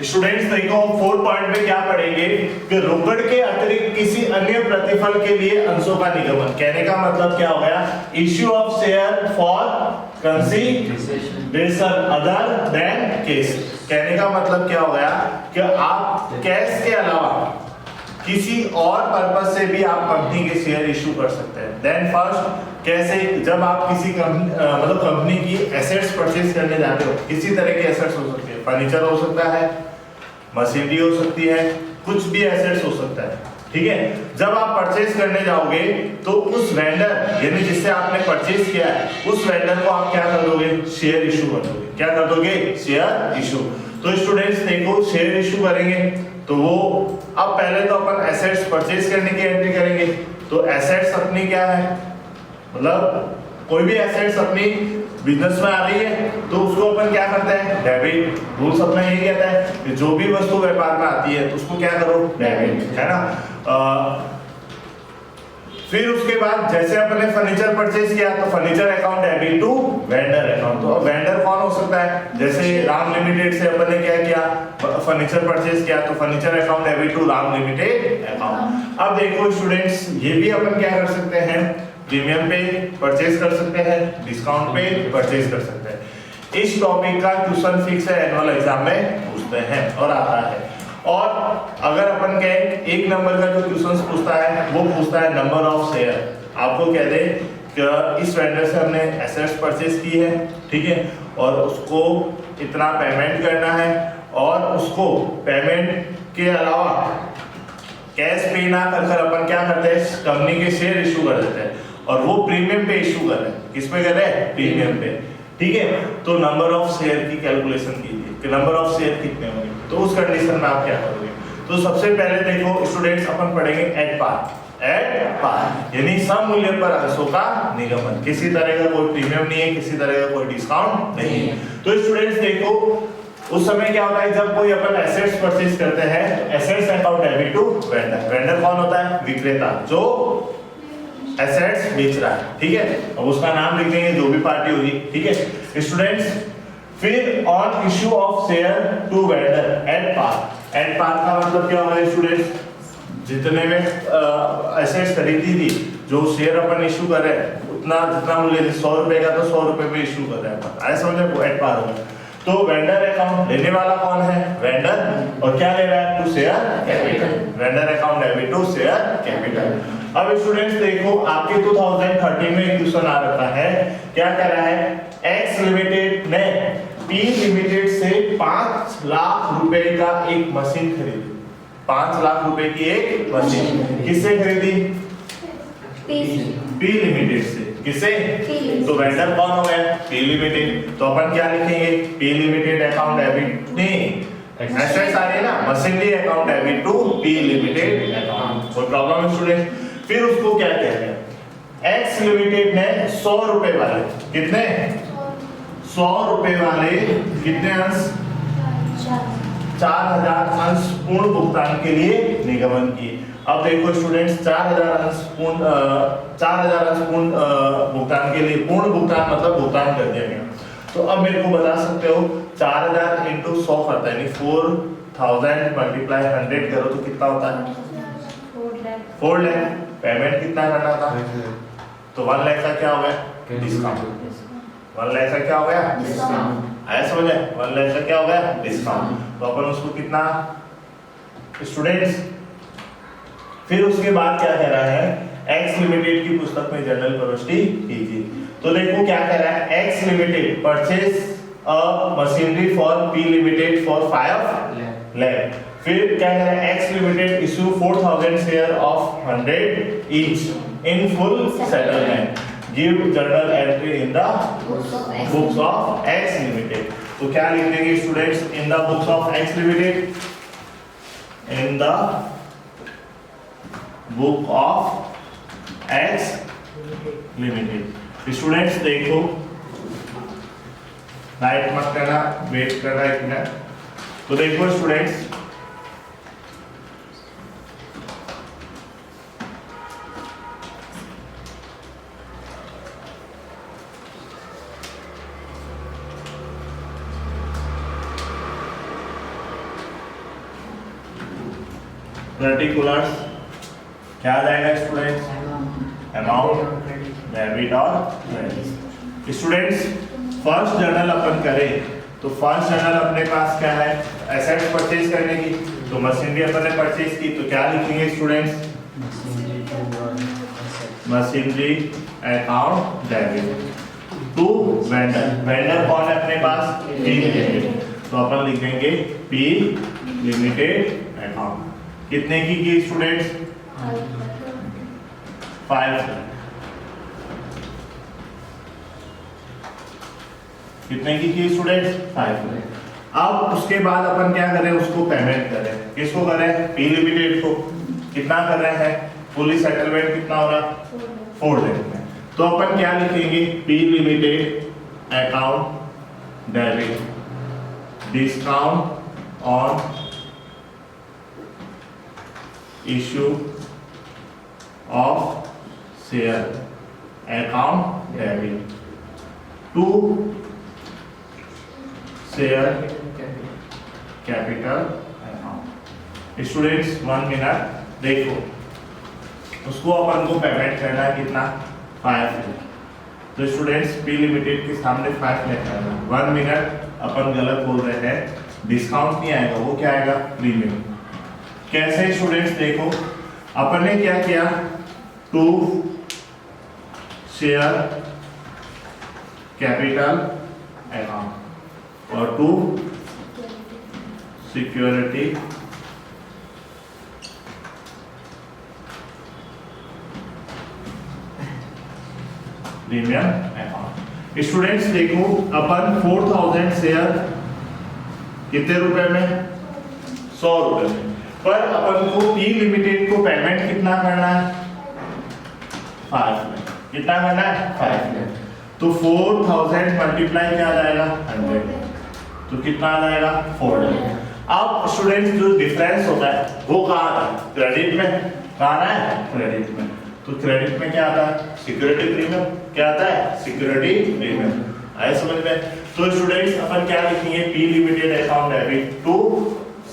Students देखो 4 point में क्या पढ़ेंगे कि रोकड़ के अतिरिक्त किसी अन्य प्रतिफल के लिए अंशों का निगमन। कहने का मतलब क्या हो गया, issue of share for consideration other than cash. कहने का मतलब क्या हो गया कि आप कैश के अलावा किसी और पर्पस से भी आप कंपनी के शेयर इशू कर सकते हैं। देन फर्स्ट, कैसे, जब आप किसी मतलब कंपनी की एसेट्स परचेज करने जाते हो, किसी तरह की एसेट्स हो सकती है, फर्नीचर हो सकता है, मशीनरी हो सकती है, कुछ भी एसेट्स हो सकता है, ठीक है। जब आप परचेज करने जाओगे तो उस वेंडर यानी जिससे आपने परचेज किया है उस वेंडर को आप क्या कर दोगे, शेयर इशू कर दोगे। क्या कर दोगे, शेयर इशू। तो स्टूडेंट्स देखो शेयर इशू करेंगे तो वो अब पहले तो अपन एसेट्स परचेज करने की एंट्री करेंगे। तो एसेट्स अपनी क्या है, मतलब कोई भी एसेट्स अपनी बिजनेस में आ रही है तो उसको अपन क्या करते हैं, डेबिट। रूल्स अपना यही कहता है कि जो भी वस्तु व्यापार में आती है तो उसको क्या करो, डेबिट, है ना। फिर उसके बाद जैसे अपने फर्नीचर परचेज किया तो furniture account debit to vendor account. तो वेंडर कौन हो सकता है, जैसे राम लिमिटेड से अपन ने क्या किया, फर्नीचर परचेज किया तो furniture account debit to Ram limited account. अब देखो स्टूडेंट्स ये भी अपन क्या कर सकते हैं, प्रीमियम पे परचेज कर सकते हैं, डिस्काउंट पे परचेज कर सकते हैं। इस टॉपिक का क्वेश्चन फिक्स है, एनुअल एग्जाम में पूछते हैं और आता है। और अगर अपन कहें एक नंबर का जो क्वेश्चन पूछता है वो पूछता है नंबर ऑफ शेयर। आपको कह दे कि इस वेंडर से हमने एसेट्स परचेज की है, ठीक है, और उसको इतना पेमेंट करना है और उसको पेमेंट के अलावा कैश पे ना कर अपन क्या करते हैं, कंपनी के शेयर इशू कर देते हैं और वो प्रीमियम पे इशू कर रहे हैं। किस पे कर रहे हैं, प्रीमियम पे, ठीक है। तो नंबर ऑफ शेयर की कैलकुलेशन कीजिए कि नंबर ऑफ शेयर कितने होंगे। तो उस कंडीशन में आप क्या करोगे, तो सबसे पहले देखो स्टूडेंट्स अपन पढ़ेंगे एट पार यानी सम मूल्य पर अंशों का निगमन। किसी तरह का कोई प्रीमियम नहीं है, किसी तरह का कोई डिस्काउंट नहीं है। तो स्टूडेंट्स देखो उस समय क्या होता है, जब कोई अपन एसेट्स परचेज करते हैं तो assets account debit to vendor. Vendor कौन होता है, विक्रेता, जो एसेट्स बेच रहा है, ठीक है। अब उसका नाम लिख देंगे जो भी पार्टी होगी, ठीक है स्टूडेंट्स। फिर on issue of share to vendor at par. At par का मतलब क्या होगा स्टूडेंट्स, जितने में एसेट्स खरीदी थी, जो शेयर अपन इशू कर रहे हैं उतना जितना मूल्य 100 रुपए का तो 100 रुपए में इशू कर रहे हैं अपन, आया समझे, वो एट पार होगा। तो वेंडर अकाउंट लेने वाला कौन है, वेंडर, और क्या ले रहा है, to share capital. Vendor account debit to share capital. अब स्टूडेंट्स देखो आपके 2013 में क्वेश्चन आ रखा है, क्या कह रहा है, एक्स लिमिटेड ने पी लिमिटेड से 5 लाख रुपए का एक मशीन खरीदी। 5 लाख रुपए की एक मशीन किससे खरीदी, पी लिमिटेड से। किसे, तो वेंडर कौन हो गया, पी लिमिटेड। तो अपन क्या लिखेंगे, पी लिमिटेड अकाउंट डेबिट नहीं एसेट्स आ रही है ना, machinery account debit to P limited account. कोई प्रॉब्लम है स्टूडेंट। फिर उसको क्या कहते हैं, एक्स लिमिटेड ने 100 रुपए वाले, कितने 100 रुपए वाले कितने अंश, 4000 अंश पूर्ण भुगतान के लिए निगमन किए। अब देखो स्टूडेंट्स 4000 अंश पूर्ण भुगतान के लिए, पूर्ण भुगतान मतलब भुगतान कर दिया गया। तो अब मेरे को बता सकते हो 4000 इंटू 100 करता है, यानी 4000 मल्टीप्लाई 100 करो तो कितना होता है, 4 लाख। पेमेंट कितना करना था, तो 1 लाख का क्या हो गया, डिस्काउंट। 1 लाख का क्या हो गया, डिस्काउंट। आया समझ में, 1 लाख का क्या हो गया, डिस्काउंट। तो अपन उसको कितना स्टूडेंट्स, फिर उसके बाद क्या कह रहा है, एक्स लिमिटेड की पुस्तक में जनरल प्रविष्टि कीजिए। तो देखो क्या कह रहा है, x limited purchase a machinery for P limited for 5 lakh. फिर क्या कह रहा है, x limited issue 4000 share of 100 each in full settlement, give journal entry in the books of x limited. तो क्या लिख देंगे students, in the books of x limited, in the book of x limited. Students देखो right मत करना, wait करना एक minute. तो देखो स्टूडेंट्स पर्टिकुलर्स क्या आ जाएगा स्टूडेंट्स? अमाउंट, डेबिट और क्रेडिट। स्टूडेंट्स फर्स्ट जर्नल अपन करें तो फर्स्ट जर्नल अपने पास क्या है? एसेट्स परचेज करने की, तो मशीनरी अपन ने परचेज की, तो क्या लिखेंगे students? Machinery account debit to vendor. Vendor कौन है अपने पास? पी लिमिटेड, तो अपन लिखेंगे पी लिमिटेड अकाउंट। कितने की स्टूडेंट्स? 5। कितने की स्टूडेंट्स? 5। अब उसके बाद अपन क्या करें? उसको पेमेंट करें। किसको करें? पी लिमिटेड को। कितना कर रहे हैं? फुली सेटलमेंट कितना हो रहा? 4 लाख में। तो अपन क्या लिखेंगे? P limited account debit discount on issue of share account debit to share capital account. Students 1 minute देखो, उसको अपन को पेमेंट करना है कितना? 5 लाख। तो स्टूडेंट्स पी लिमिटेड के सामने 5 लाख आएगा। 1 मिनट अपन गलत बोल रहे हैं, डिस्काउंट नहीं आएगा, वो क्या आएगा? प्रीमियम। कैसे स्टूडेंट्स देखो, अपन ने क्या किया? टू शेयर कैपिटल अकाउंट और to security premium account. Students देखो, अपन 4000 शेयर कितने रुपए में? 100 रुपए में। पर अपन को पी लिमिटेड को पेमेंट कितना करना है? 5 लाख। कितना करना है? 5 लाख। तो 4000 मल्टीप्लाई क्या आ जाएगा? 100। तो कितना आ जाएगा? 4 लाख। अब स्टूडेंट्स जो डिफरेंस होता है वो कहाँ आता है? क्रेडिट में। कहाँ आता है? क्रेडिट में। तो क्रेडिट में क्या आता है? Security premium. क्या आता है? Security premium. आए समझ में? तो स्टूडेंट्स अपन क्या लिखेंगे? P limited account debit to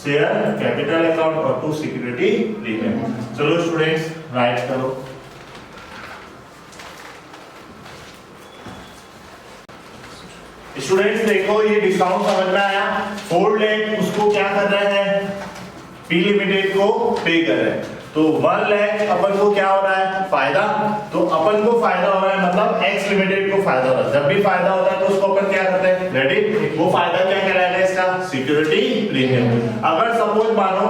share capital account और टू सिक्योरिटी प्रीमियम। चलो स्टूडेंट्स राइट करो। स्टूडेंट्स देखो, ये डिस्काउंट समझ में आया? 4 लाख उसको क्या कर रहे हैं? पी लिमिटेड को पे कर रहे हैं। तो 1 लाख अपन को क्या हो रहा है? फायदा। तो अपन को फायदा हो रहा है, मतलब एक्स लिमिटेड को फायदा हो रहा है। जब भी फायदा होता है तो उसको अपन क्या करते हैं? क्रेडिट। वो फायदा क्या कहलाएगा इसका? Security premium. अगर सपोज मानो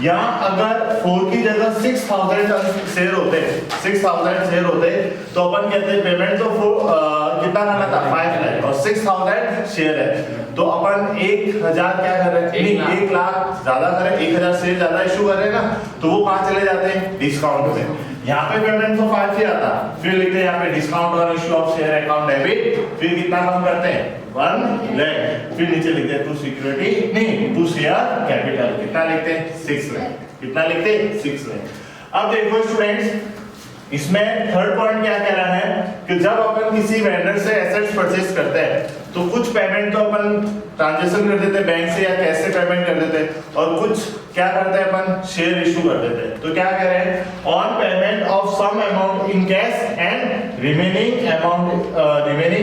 यहाँ अगर 4 की जगह 6000 शेयर होते, 6000 शेयर होते, तो अपन कहते हैं पेमेंट तो कितना करना था? 5 लाख और 6000 शेयर है, तो अपन 1000 क्या कर रहे हैं? नहीं, 1 लाख ज्यादा करें, 1000 शेयर ज्यादा इशू कर रहे हैं ना, तो वो कहाँ चले जाते हैं? डिस्काउंट में। यहाँ पे पेमेंट तो 5 ही आता, फिर लिखते हैं यहाँ पे डिस्काउंट और issue of share account debit, फिर कितना कम करते हैं? 1 लाख। फिर नीचे लिखते हैं टू सिक्योरिटी, नहीं टू शेयर कैपिटल, कितना लिखते हैं? 6 लाख। कितना लिखते हैं? 6 लाख। अब देखो स्टूडेंट्स, इसमें थर्ड पॉइंट क्या कह रहा है कि जब अपन किसी वेंडर से एसेट्स परचेज करते हैं तो कुछ पेमेंट तो अपन ट्रांजैक्शन कर देते हैं बैंक से या कैश से पेमेंट कर देते हैं, और कुछ क्या करते हैं अपन? शेयर इशू कर देते हैं। तो क्या कह रहे हैं? On payment of some amount in cash and remaining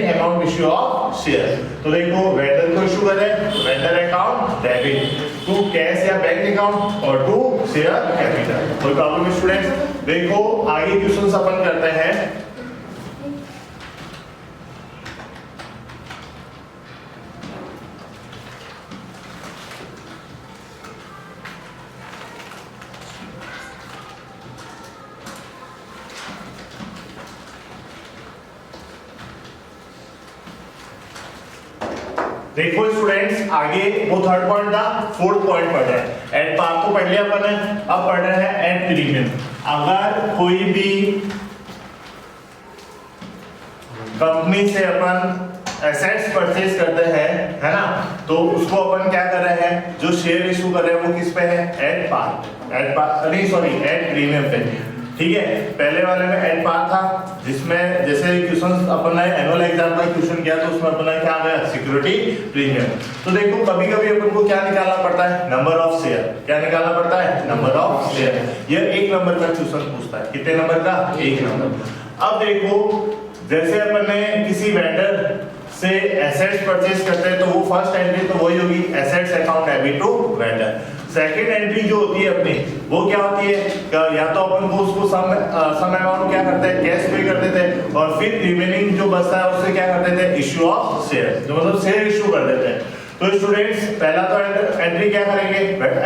amount issue of share. तो देखो, वेंडर को इशू करें, vendor account debit to cash या बैंक अकाउंट और टू शेयर कैपिटल। कोई प्रॉब्लम स्टूडेंट्स? देखो आगे क्वेश्चंस अपन करते हैं। देखो स्टूडेंट्स, आगे वो थर्ड पॉइंट था, फोर्थ पॉइंट पढ़ रहे हैं। एट पार तो पढ़ लिया अपन ने, अब पढ़ रहे हैं एट प्रीमियम। अगर कोई भी कंपनी से अपन एसेट्स परचेज करते हैं, है ना, तो उसको अपन क्या कर रहे हैं? जो शेयर इशू कर रहे हैं वो किस पे है? एट पार, नहीं सॉरी एट प्रीमियम पे। ठीक है, पहले वाले में एट पार था जिसमें जैसे क्वेश्चन अपन ने एनुअल एग्जाम का क्वेश्चन किया तो उसमें अपन ने क्या आ गया सिक्योरिटी प्रीमियम। तो देखो कभी कभी अपन को क्या निकालना पड़ता है नंबर ऑफ शेयर, क्या निकालना पड़ता है नंबर ऑफ शेयर। ये एक नंबर का क्वेश्चन पूछता है, कितने नंबर का एक नंबर। अब देखो जैसे अपन ने किसी वेंडर से एसेट्स परचेज करते हैं तो वो फर्स्ट एंट्री तो वही होगी assets account debit to vendor. Second entry जो होती है अपनी वो क्या होती है या तो अपन को उसको सम अमाउंट क्या करते हैं कैश पे कर देते हैं और फिर रिमेनिंग जो बचता है उससे क्या कर देते हैं इश्यू ऑफ शेयर, जो मतलब शेयर इश्यू कर देते हैं। तो स्टूडेंट्स पहला तो एंट्री क्या करेंगे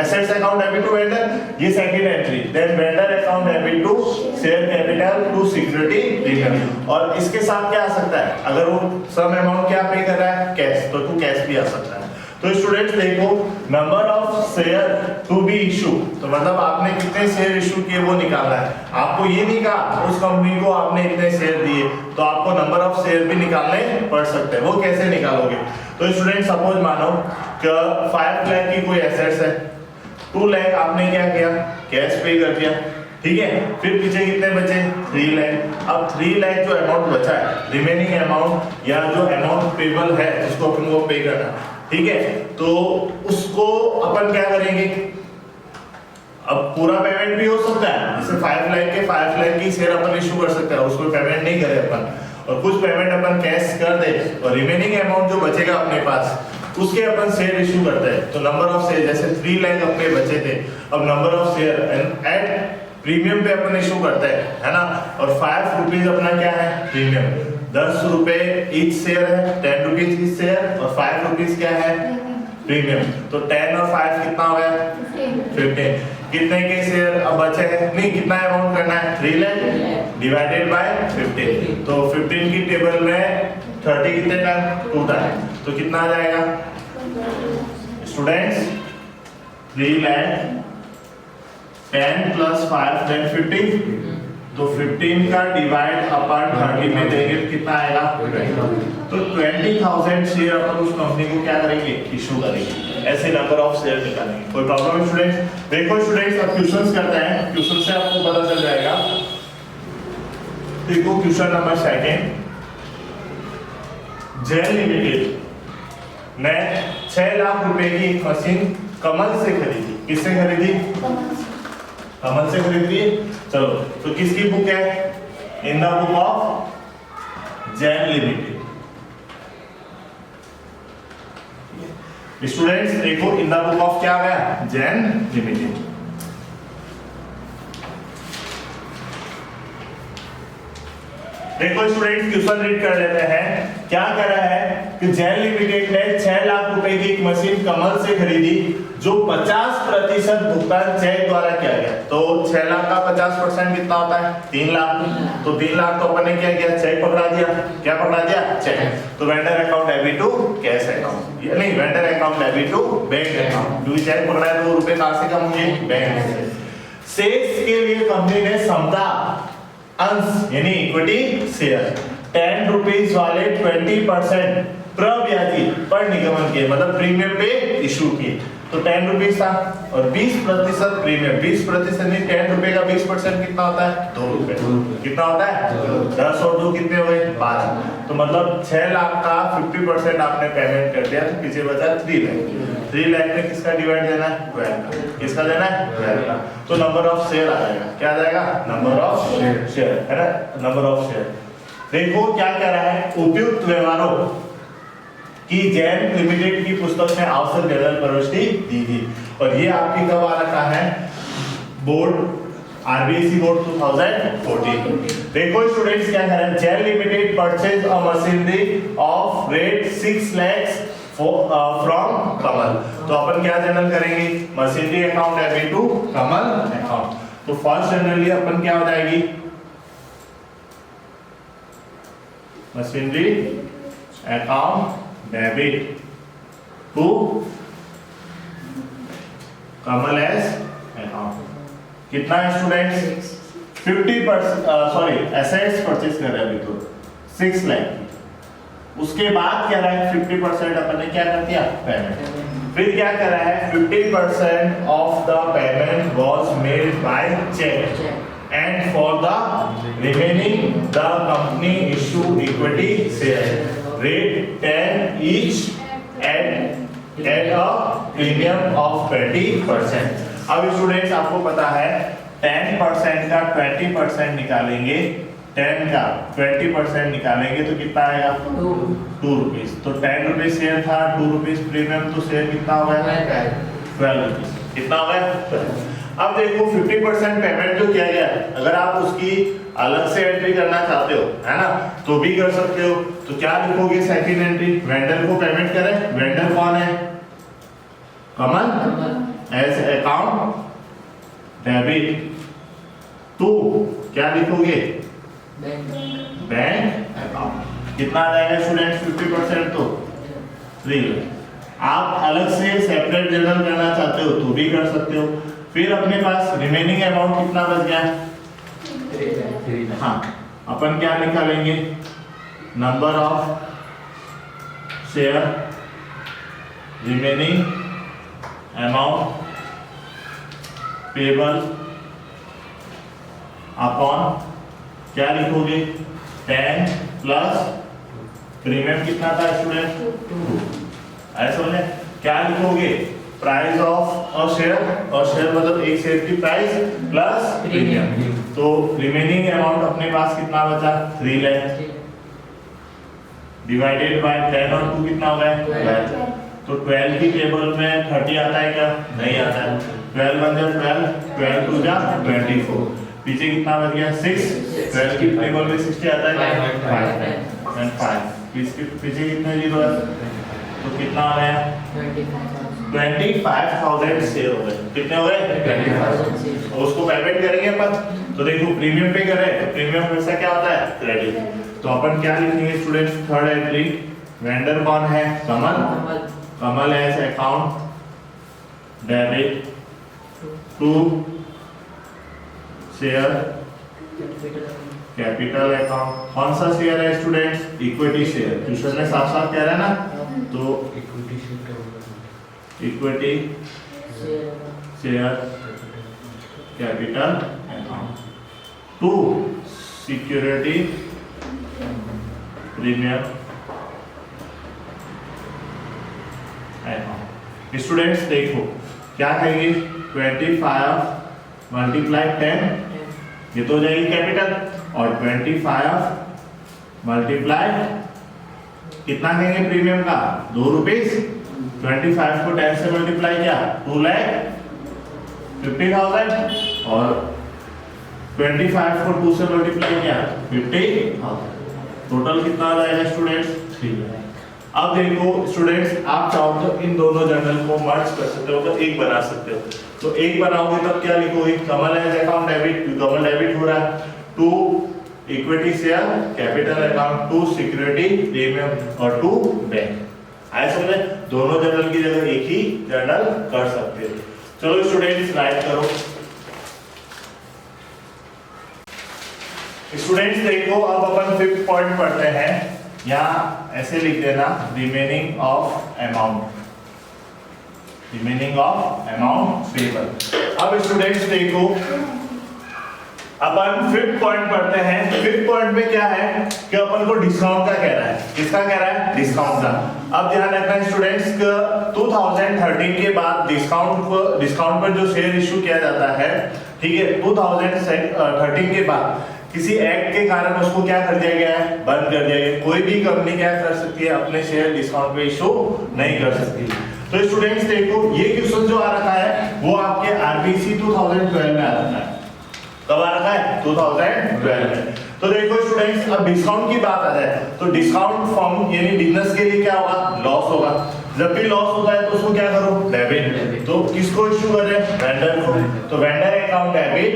assets account debit to vendor, ये second entry, then vendor account debit to share capital to security premium. और इसके साथ क्या आ सकता है अगर वो सम अमाउंट क्या पे कर रहा है कैश तो टू कैश भी आ सकता है। तो स्टूडेंट्स देखो number of share to be issue, तो मतलब आपने कितने शेयर इशू किए वो निकालना है। आपको ये नहीं कहा उस कंपनी को आपने इतने शेयर दिए तो आपको नंबर ऑफ शेयर भी निकालने पड़ सकते हैं। वो कैसे निकालोगे तो स्टूडेंट सपोज मानो कि 5 लाख की कोई एसेट्स है, 2 लाख आपने क्या किया कैश पे कर दिया, ठीक है, फिर पीछे कितने बचे 3 लाख। अब 3 लाख जो अमाउंट बचा है रिमेनिंग अमाउंट या जो अमाउंट पेबल है जिसको अपन को पे करना, ठीक है, तो उसको अपन क्या करेंगे अब पूरा पेमेंट भी हो सकता है, जैसे 5 लाख के 5 लाख की शेयर अपन इशू कर सकते हैं, उसको पेमेंट नहीं करे अपन और कुछ पेमेंट अपन कैश कर दे और रिमेनिंग अमाउंट जो बचेगा अपने पास उसके अपन शेयर इशू करते हैं। तो नंबर ऑफ शेयर जैसे 3 लाख अपने बचे थे, अब number of share at premium पे अपन इशू करते हैं, है ना, और 5 रुपीज अपना क्या है प्रीमियम, 10 रुपए ईच शेयर है, 10 रुपीज ईच शेयर और 5 रुपीज क्या है प्रीमियम। तो 10 और 5 कितना हो गया 15। कितने के शेयर अब बचे हैं, नहीं कितना अमाउंट करना है 3 लाख डिवाइडेड बाय 15। तो 15 की टेबल में 30 कितने टाइम 2 टाइम, तो कितना आ जाएगा स्टूडेंट्स 3 लाख 10 प्लस 5 10 15, तो 15 का डिवाइड अपन 30 में देंगे तो कितना आएगा तो 20,000 शेयर अपन उस कंपनी को क्या करेंगे इशू करेंगे। ऐसे नंबर ऑफ शेयर निकालेंगे। कोई प्रॉब्लम है स्टूडेंट्स? देखो स्टूडेंट्स अब क्वेश्चंस करते हैं, क्वेश्चन से आपको पता चल जाएगा। देखो क्वेश्चन नंबर 2, जेल लिमिटेड ने 6 लाख रुपए की एक मशीन कमल से खरीदी। किससे खरीदी? कमल से खरीदी। चलो तो किसकी बुक है? In the book of Jain limited. Students देखो इन द बुक ऑफ क्या गया जैन लिमिटेड। देखो स्टूडेंट्स क्वेश्चन रीड कर लेते हैं। क्या कर रहा है कि जैन लिमिटेड ने 6 लाख रुपए की एक मशीन कमल से खरीदी जो 50% भुगतान चेक द्वारा किया गया। तो 6 लाख का 50% कितना होता है 3 लाख। तो 3 लाख तो अपन ने क्या किया चेक पकड़ा दिया। क्या पकड़ा दिया? चेक। तो vendor account debit to cash account, ये नहीं vendor account debit to bank account. क्योंकि चेक पकड़ा है तो रुपए कहां से कम होंगे? बैंक से। शेष के लिए कंपनी ने समता अंश यानी इक्विटी शेयर 10 रुपीज वाले 20% प्रब्याजी पर निगमन किए, मतलब प्रीमियम पे इशू किए। तो 10 रुपीज था और 20% प्रीमियम, 20% नहीं 10 रुपए का 20% कितना होता है 2 रुपए। कितना होता है 10 और 2 कितने हो गए 5। तो मतलब 6 लाख का 50% आपने पेमेंट कर दिया तो पीछे बचा 3 लाख। 3 लाख में किसका डिवाइड देना है 12 का। किसका देना है 12 का। तो नंबर ऑफ शेयर आ जाएगा। क्या आ जाएगा? नंबर ऑफ शेयर, है ना, नंबर ऑफ शेयर। देखो क्या कह रहा है, उपयुक्त व्यवहारों कि जैन लिमिटेड की पुस्तक में आवश्यक जनरल प्रविष्टि दी थी। और ये आपकी कब आ रखा है? Board RBSE board 2014। देखो स्टूडेंट्स क्या कह रहे हैं, Jain limited purchase a machinery of rate 6 lakhs from Kamal. तो अपन क्या जनरल करेंगे? Machinery account debit to Kamal account. तो फर्स्ट जनरली अपन क्या हो जाएगी machinery account debit to Kamal s account. कितना है स्टूडेंट्स 50%, सॉरी एसेट्स परचेज कर रहे हैं अभी तो 6 लाख। उसके बाद क्या रहा है 50% अपन ने क्या कर दिया पेमेंट। फिर क्या कर रहा है 50% of the payment was made by cheque and for the remaining the company issue equity share rate 10 each at a premium of 20%. अब स्टूडेंट्स आपको पता है 10% का 20% निकालेंगे, 10 का 20% निकालेंगे तो कितना आएगा 2 रुपीज। तो 10 रुपीज शेयर था, 2 रुपीज प्रीमियम, तो शेयर कितना हो गया 12 रुपीज। कितना हो गया? अब देखो 50% पेमेंट जो किया गया, अगर आप उसकी अलग से एंट्री करना चाहते हो, है ना, तो भी कर सकते हो। तो क्या लिखोगे सेकंड एंट्री, वेंडर को पेमेंट करें। वेंडर कौन है? Kamal as account debit to क्या लिखोगे बैंक अकाउंट। कितना आ जाएगा स्टूडेंट 50% तो 3। आप अलग से सेपरेट जर्नल करना चाहते हो तो भी कर सकते हो। फिर अपने पास रिमेनिंग अमाउंट कितना बच गया 3। हाँ, अपन क्या निकालेंगे, number of share remaining amount payable upon क्या लिखोगे 10 प्लस प्रीमियम कितना था स्टूडेंट 2। ऐसा समझे? क्या लिखोगे प्राइस ऑफ अ शेयर, और शेयर मतलब एक शेयर की प्राइस प्लस प्रीमियम। तो रिमेनिंग अमाउंट अपने पास कितना बचा 3 लाख डिवाइडेड बाय 10 और 2 कितना हो गया 12। तो 12 की टेबल में 30 आता है क्या? नहीं आता है। 12 1 जा 12, 12 2 जा 24, पीछे कितना बच गया 6। 12 की टेबल में 60 आता है क्या 5 एंड 5, इसके पीछे कितने जीरो है तो कितना आ गया 25,000 शेयर हो गए। कितने हो गए 25,000। उसको पेमेंट करेंगे अपन, तो देखो प्रीमियम पे करें तो प्रीमियम पैसा क्या होता है क्रेडिट। तो अपन क्या लिखेंगे स्टूडेंट्स, थर्ड एंट्री, वेंडर कौन है Kamal as account debit to share capital account. कौन सा शेयर है स्टूडेंट्स? Equity share. ट्यूशन में साफ साफ कह रहा है ना, तो equity share capital account to security premium account. Students देखो क्या कहेंगे 25 मल्टीप्लाई 10, ये तो हो जाएगी कैपिटल, और 25 मल्टीप्लाई कितना कहेंगे प्रीमियम का 2 रुपीज। 25 को 10 से मल्टीप्लाई किया 2,50,000, और 25 को 2 से मल्टीप्लाई किया 50,000। टोटल कितना आ जाएगा स्टूडेंट्स 3 लाख। अब देखो स्टूडेंट्स, आप चाहो तो इन दोनों जर्नल को मर्ज कर सकते हो, तो एक बना सकते हो। तो एक बनाओगे तब क्या लिखोगे, Kamal as account debit, Kamal debit हो रहा है, to equity share capital account, to security premium और टू बैंक। आए समझे? दोनों जर्नल की जगह एक ही जर्नल कर सकते हो। चलो स्टूडेंट्स राइट करो। स्टूडेंट्स देखो अब अपन 5th पॉइंट पढ़ते हैं। यहाँ ऐसे लिख देना remaining of amount, remaining of amount payable. अब स्टूडेंट्स देखो अपन 5th पॉइंट पढ़ते हैं। 5th पॉइंट में क्या है कि अपन को डिस्काउंट का कह रहा है। किसका कह रहा है? डिस्काउंट का। अब ध्यान रखना स्टूडेंट्स, 2013 के बाद डिस्काउंट पर जो शेयर इशू किया जाता है, ठीक है, 2013 के बाद किसी एक्ट के कारण उसको क्या कर दिया गया है, बंद कर दिया गया। कोई भी कंपनी क्या कर सकती है, अपने शेयर डिस्काउंट पे इशू नहीं कर सकती। तो स्टूडेंट्स देखो ये क्वेश्चन जो आ रखा है वो आपके आरबीसी 2012 में आ रखा है। कब आ रखा है? 2012 में। तो देखो स्टूडेंट्स अब डिस्काउंट की बात आ जाए तो डिस्काउंट फॉर्म यानी बिजनेस के लिए क्या होगा, लॉस होगा। जब भी लॉस होता है तो उसको क्या करो, डेबिट। तो किसको इशू कर रहे हैं? वेंडर को। तो वेंडर अकाउंट डेबिट,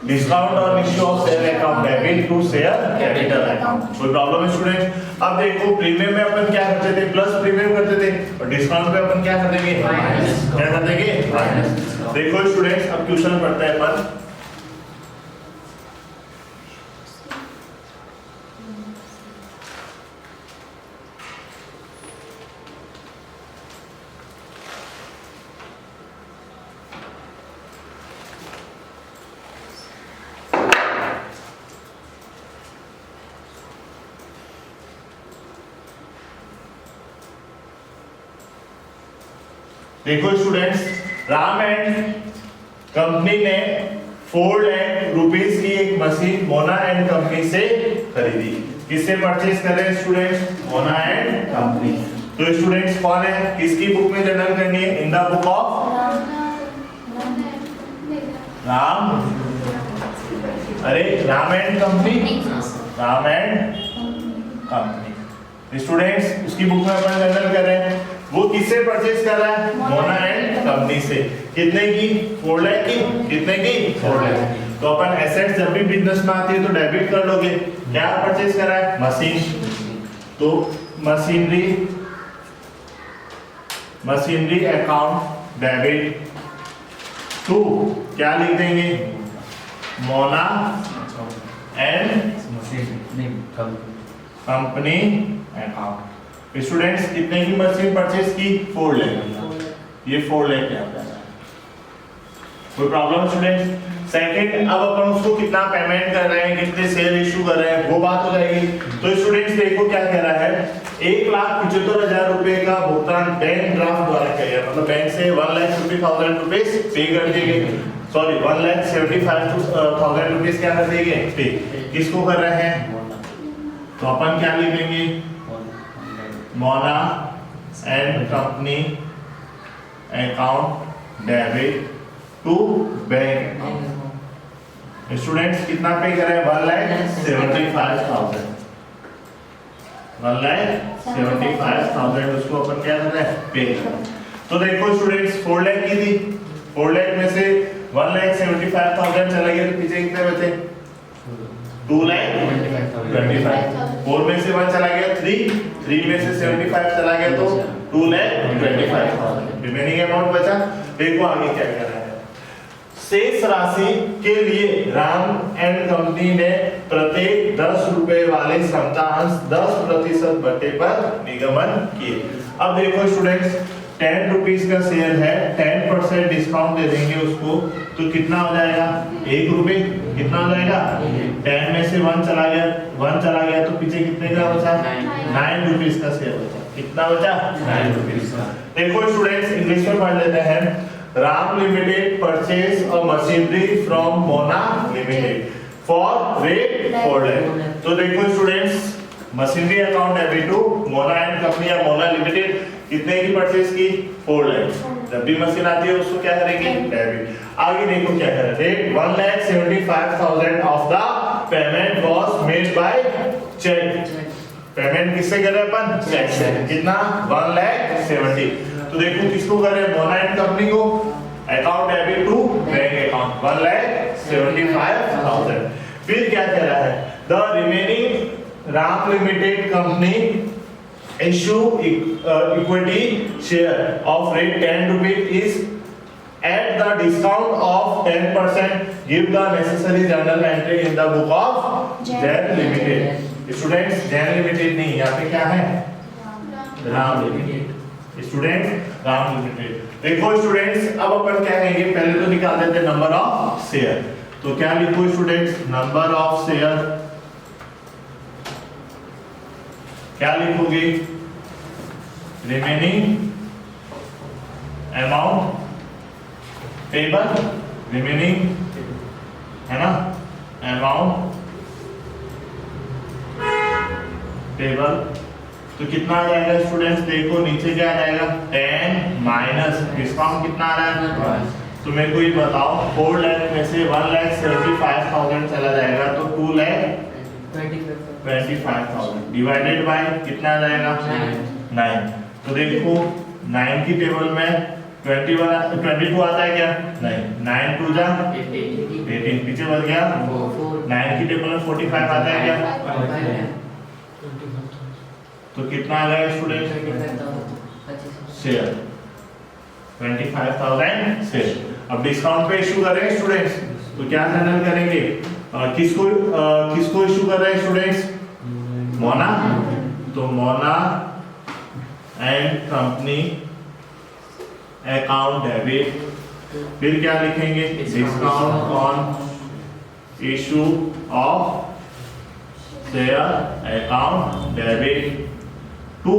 डिस्काउंट और issue of share account debit to share capital account. कोई प्रॉब्लम है स्टूडेंट? अब देखो प्रीमियम में अपन क्या करते थे, प्लस प्रीमियम करते थे, और डिस्काउंट पे अपन क्या कर देंगे, क्या कर देंगे, माइनस। देखो स्टूडेंट्स अब क्वेश्चन पढ़ते हैं अपन। देखो स्टूडेंट्स, राम एंड कंपनी ने 4 लाख रुपीस की एक मशीन मोना एंड कंपनी से खरीदी। किससे परचेज कर रहे हैं स्टूडेंट्स? Mona and company. तो स्टूडेंट्स कौन है, किसकी बुक में जर्नल करनी है? In the book of Ram, अरे Ram and company, Ram and company. Students उसकी बुक में अपन जर्नल कर रहे हैं, वो किससे परचेज कर रहा है? मोना एंड कंपनी से। कितने की? 4 लाख की। कितने की? 4 लाख। तो अपन एसेट्स जब भी बिजनेस में आती है तो डेबिट कर लोगे। क्या परचेज कर रहा है? मशीन। तो मशीनरी अकाउंट डेबिट टू क्या लिख देंगे? Mona and company account. Students कितने की मशीन परचेज की? 4 लाख। ये 4 लाख यहाँ पे कोई प्रॉब्लम स्टूडेंट्स? सेकंड, अब अपन उसको कितना पेमेंट कर रहे हैं, कितने शेयर इशू कर रहे हैं, वो बात हो जाएगी। तो स्टूडेंट्स देखो क्या कह रहा है, 1,75,000 रुपए का भुगतान बैंक ड्राफ्ट द्वारा किया गया। मतलब बैंक से 1,50,000 रुपीस पे कर दिए गए, सॉरी 1,75,000 रुपीस क्या कर दिए गए? पे। किसको कर रहे हैं? तो अपन क्या लिखेंगे? Mona and company account debit to bank account. Students कितना पे करें? 1,75,000। 1,75,000 उसको अपन क्या कर रहे हैं? पे कर रहे हैं। तो देखो स्टूडेंट्स 4 लाख की थी, 4 लाख में से 1,75,000 चला गया तो पीछे कितने बचे? 2,25,000। 4 में से 1 चला गया 3 में से 75 चला गया तो 2,25,000। रिमेनिंग अमाउंट बचा। देखो आगे क्या कर रहा है, शेष राशि के लिए राम एंड कंपनी ने प्रत्येक 10 रुपए वाले समतांश 10% बटे पर निगमन किए। अब देखो स्टूडेंट्स 10 रुपीस का शेयर है, 10% डिस्काउंट दे देंगे उसको तो कितना हो जाएगा? 1 रुपए। कितना हो जाएगा? 10 में से 1 चला गया तो पीछे कितने का बचा? 9 रुपीस का शेयर बचा। कितना बचा? 9 रुपीस का। देखो स्टूडेंट्स इंग्लिश में पढ़ लेते हैं। Ram limited purchase a machinery from Mona limited for rate 4 lakh. तो देखो students machinery account debit to Mona and company या मोना लिमिटेड कितने की परचेज की? 4 लाख। जब भी मशीन आती है उसको क्या करेंगे? डेबिट। आगे देखो क्या कर रहा है, rate 1,75,000 of the payment was made by cheque. Payment किससे कर रहे हैं अपन? चेक से। कितना? 1,70,000। तो देखो किसको कर रहे हैं? मोना एंड कंपनी को। Account debit to bank account 1,75,000। फिर क्या कह रहा है, the remaining Ram limited company issue equity share of rate 10 rupees is at the discount of 10%. Give the necessary journal entry in the book of Jain Limited. Students Jain Limited नहीं, यहाँ पे क्या है? Ram limited. Students Ram limited. देखो students अब अपन क्या कहेंगे, पहले तो निकाल देते हैं नंबर ऑफ शेयर। तो क्या लिखो स्टूडेंट्स? नंबर ऑफ शेयर क्या लिखोगे? रिमेनिंग अमाउंट पेबल, रिमेनिंग है ना, अमाउंट पेबल। तो कितना आ जाएगा स्टूडेंट्स? देखो नीचे क्या आ जाएगा? 10 माइनस डिस्काउंट कितना आ रहा है? तो मेरे को ये बताओ 4 लाख में से 1,75,000 चला जाएगा तो 2,25,000 डिवाइडेड बाय कितना आ जाएगा? 9। तो देखो 9 की टेबल में 22 आता है क्या? नहीं। 9 2 जा 18 पीछे बढ़ गया। 9 की टेबल में 45 आता है क्या? तो कितना आ गया स्टूडेंट? Share 25,000 share. अब डिस्काउंट पे इशू कर रहे हैं स्टूडेंट्स तो क्या हैंडल करेंगे? किसको इशू कर रहे हैं स्टूडेंट्स? मोना। तो Mona and company account debit. फिर क्या लिखेंगे? Discount on issue of share account debit to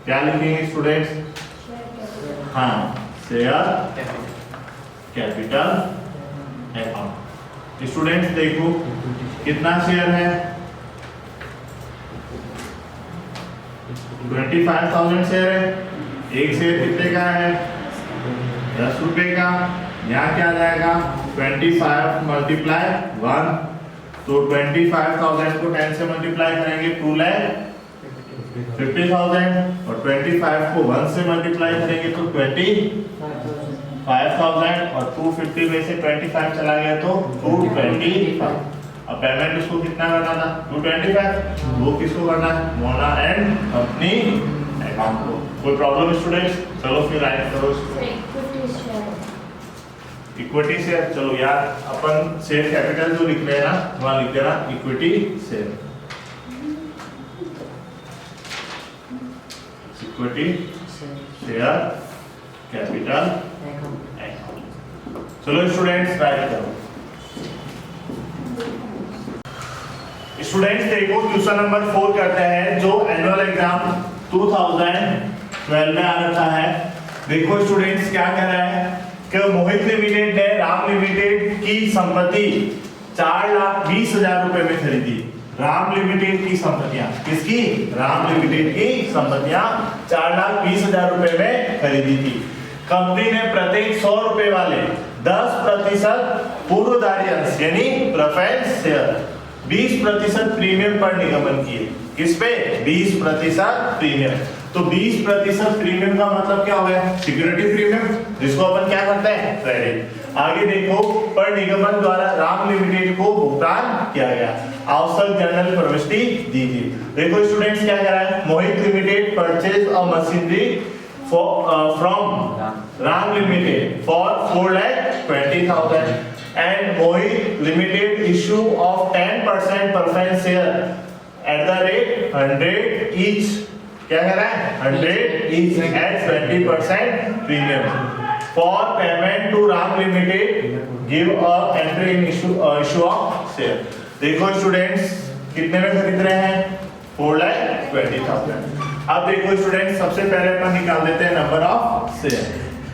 क्या लिखेंगे स्टूडेंट्स? हाँ, शेयर कैपिटल अकाउंट। स्टूडेंट्स देखो कितना शेयर है, 25,000 शेयर है। एक शेयर कितने का है, 10 रुपए का। यहाँ क्या आ जाएगा, 25 मल्टीप्लाई 1, तो 25,000 को 10 से मल्टीप्लाई करेंगे 2,50,000, और 25 को 1 से मल्टीप्लाई करेंगे तो 25,000, और 250 में से 25 चला गया तो 225। अब पेमेंट उसको कितना करना था, 225, वो किसको करना है, मोना एंड कंपनी अकाउंट को। कोई प्रॉब्लम स्टूडेंट्स? चलो फिर राइट करो इसको। इक्विटी शेयर, चलो यार अपन शेयर कैपिटल जो लिख रहे हैं ना, वहां लिख देना equity share. Equity share capital account. चलो स्टूडेंट्स राइट करो। स्टूडेंट्स देखो क्वेश्चन नंबर 4 करते हैं, जो एनुअल एग्जाम 2012 में आ रखा है। देखो स्टूडेंट्स क्या कह रहा है कि मोहित लिमिटेड ने राम लिमिटेड की संपत्ति 4,20,000 रुपए में खरीदी। राम लिमिटेड की संपत्तियां, किसकी, राम लिमिटेड की संपत्तियां 4,20,000 रुपए में खरीदी थी। कंपनी ने प्रत्येक 100 रुपए वाले 10% पूर्वधारी अंश यानी प्रेफरेंस शेयर 20% प्रीमियम पर निगमन किए। किस पे, 20% प्रीमियम। तो 20% प्रीमियम का मतलब क्या हो गया, सिक्योरिटी प्रीमियम, जिसको अपन क्या करते हैं, क्रेडिट। आगे देखो, पर निगमन द्वारा राम लिमिटेड को भुगतान किया गया, आवश्यक जनरल प्रविष्टि दी थी। देखो स्टूडेंट्स क्या कह रहा है, Mohit limited purchase a machinery from Ram limited for 4,20,000 and Mohit Limited issue of 10% preference share at the rate 100 each। क्या कह रहा है, 100 each at 20% premium for payment to Ram Limited give a entry in issue of share। देखो students कितने में खरीद रहे हैं, 4,20,000। अब देखो स्टूडेंट्स सबसे पहले अपन निकाल देते हैं नंबर ऑफ शेयर।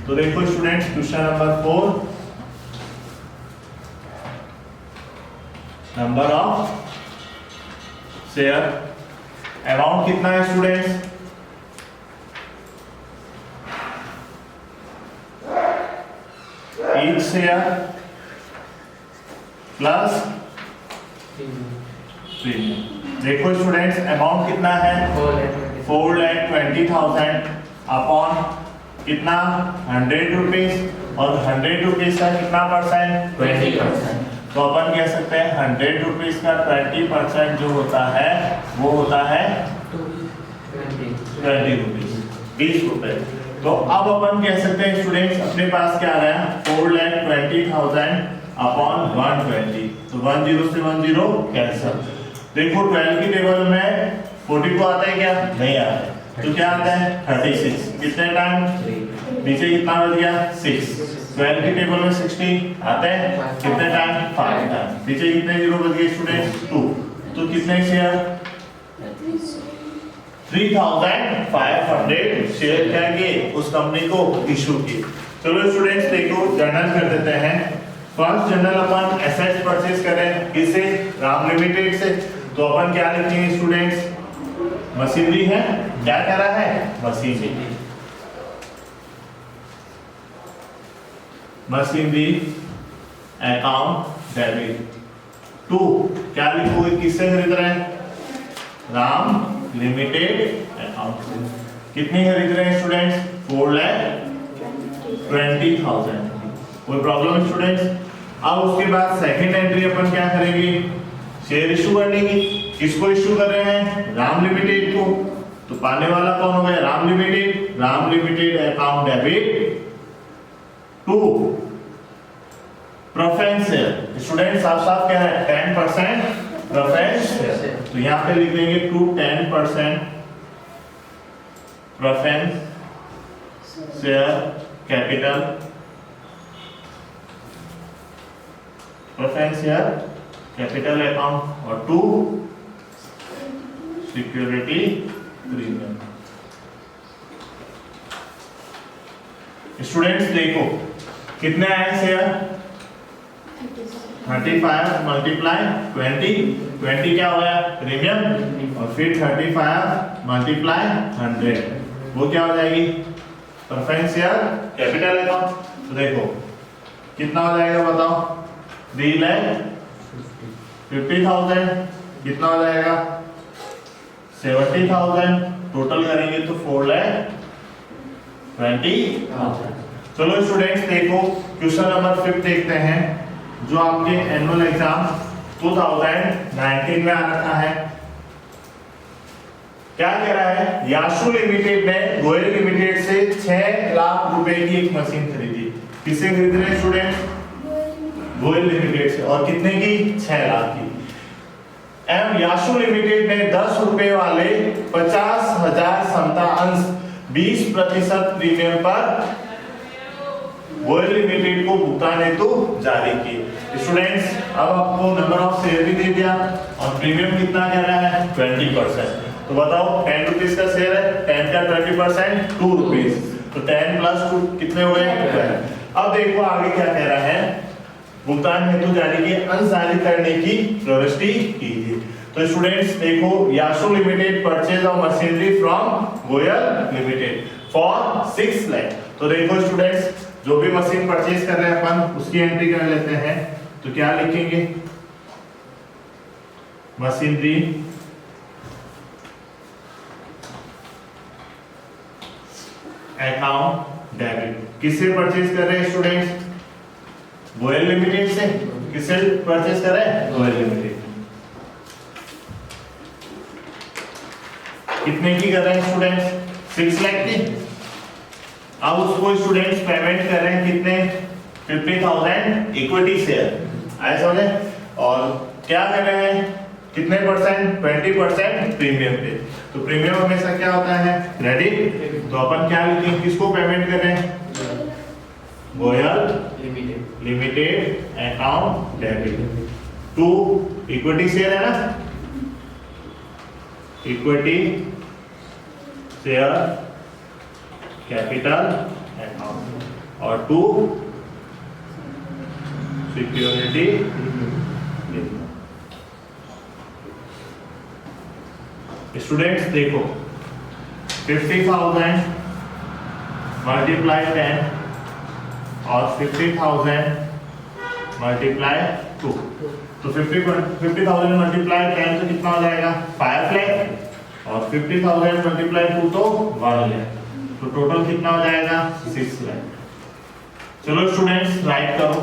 तो देखो students question number 4, number of share, amount कितना है students, each share plus premium. देखो स्टूडेंट्स अमाउंट कितना है, 4,20,000 अपॉन कितना, 100 रुपीज, और 100 रुपीज का कितना परसेंट, 20%। तो अपन कह सकते हैं 100 रुपीज का 20% जो होता है वो होता है 20 रुपीज, 20 रुपए। तो अब अपन कह सकते हैं स्टूडेंट्स अपने पास क्या आ रहा है, 4,20,000 अपॉन 120, तो 10 से 10 कैंसिल। देखो 12 की टेबल में 42 आता है क्या, नहीं आता है, तो क्या आता है 36, कितने टाइम, नीचे कितना बच गया 6। 12 की टेबल में 60 आते हैं, कितने टाइम, 5 टाइम, नीचे कितने जीरो बच गए स्टूडेंट्स, 2। तो कितने शेयर, 3,500 शेयर क्या किए, उस कंपनी को इशू किए। चलो स्टूडेंट्स देखो जर्नल कर देते हैं। फर्स्ट जर्नल अपन एसेट्स परचेज करें, किससे, राम लिमिटेड से। तो अपन क्या लिखेंगे स्टूडेंट्स, मशीनरी है, क्या कह रहा है, machinery, machinery account debit to, क्या लिखोगे, किससे खरीद रहे हैं, राम लिमिटेड अकाउंट से। कितनी खरीद रहे हैं स्टूडेंट्स, 4,20,000। कोई प्रॉब्लम स्टूडेंट्स? अब उसके बाद सेकंड एंट्री अपन क्या करेंगे, शेयर इशू करने की। किसको इशू कर रहे हैं, राम लिमिटेड को। तो पाने वाला कौन हो गया, Ram limited. Ram limited account debit to preference share. Student साफ साफ क्या है, 10% प्रेफरेंस शेयर। तो यहाँ पे लिख देंगे to 10% preference share capital, preference share capital account, और टू सिक्योरिटी प्रीमियम। स्टूडेंट्स देखो कितने आए शेयर 35 मल्टीप्लाई 20 क्या हो गया प्रीमियम, और फिर 35 मल्टीप्लाई 100 वो क्या हो जाएगी प्रेफरेंस शेयर कैपिटल अकाउंट। तो देखो कितना हो जाएगा बताओ 3,50,000 कितना हो जाएगा 70,000 टोटल करेंगे तो 4,20,000। चलो स्टूडेंट्स देखो क्वेश्चन नंबर 5 देखते हैं जो आपके एनुअल एग्जाम 2019 में आ रखा है। क्या कह रहा है यासू लिमिटेड ने गोयल लिमिटेड से 6 लाख रुपए की एक मशीन खरीदी। किससे खरीद रहे हैं स्टूडेंट गोयल लिमिटेड से, और कितने की 6 लाख की। एवं यासू लिमिटेड ने 10 रुपए वाले 50,000 समता अंश 20% प्रीमियम पर गोयल लिमिटेड को भुगतान हेतु जारी किए। स्टूडेंट्स अब आपको नंबर ऑफ शेयर भी दे दिया और प्रीमियम कितना कह रहा है 20%। तो बताओ 10 रुपीज का शेयर है, 10 का 20% 2 रुपीज, तो 10 प्लस 2 कितने हो गए 12। अब देखो आगे क्या कह रहा है भुगतान हेतु जारी किए अंश जारी करने की प्रविष्टि कीजिए। तो स्टूडेंट्स देखो Yasu limited purchase of machinery from Goyal limited for 6 lakh. तो देखो स्टूडेंट्स जो भी मशीन परचेज कर रहे हैं अपन उसकी एंट्री कर लेते हैं। तो क्या लिखेंगे मशीनरी अकाउंट डेबिट। किससे परचेज कर रहे हैं स्टूडेंट्स गोयल लिमिटेड से। किससे परचेज कर रहे हैं गोयल लिमिटेड। कितने की कर रहे हैं स्टूडेंट्स 6 लाख की। अब उसको स्टूडेंट्स पेमेंट कर रहे हैं कितने 50,000 इक्विटी शेयर आए समझे, और क्या कर रहे हैं कितने परसेंट 20% प्रीमियम पे। तो प्रीमियम हमेशा क्या होता है क्रेडिट। तो अपन क्या लिखेंगे किसको पेमेंट कर रहे हैं Goyal limited account debit to equity share है ना इक्विटी शेयर कैपिटल अकाउंट और टू सिक्योरिटी। स्टूडेंट्स देखो 50,000 मल्टीप्लाई 10 और 50,000 मल्टीप्लाई 2। तो 50,000 मल्टीप्लाई 10 तो कितना हो जाएगा 5 लाख और 50,000 मल्टीप्लाई 2 तो 1 लाख। तो टोटल कितना हो जाएगा 6 लाख। चलो स्टूडेंट्स राइट करो।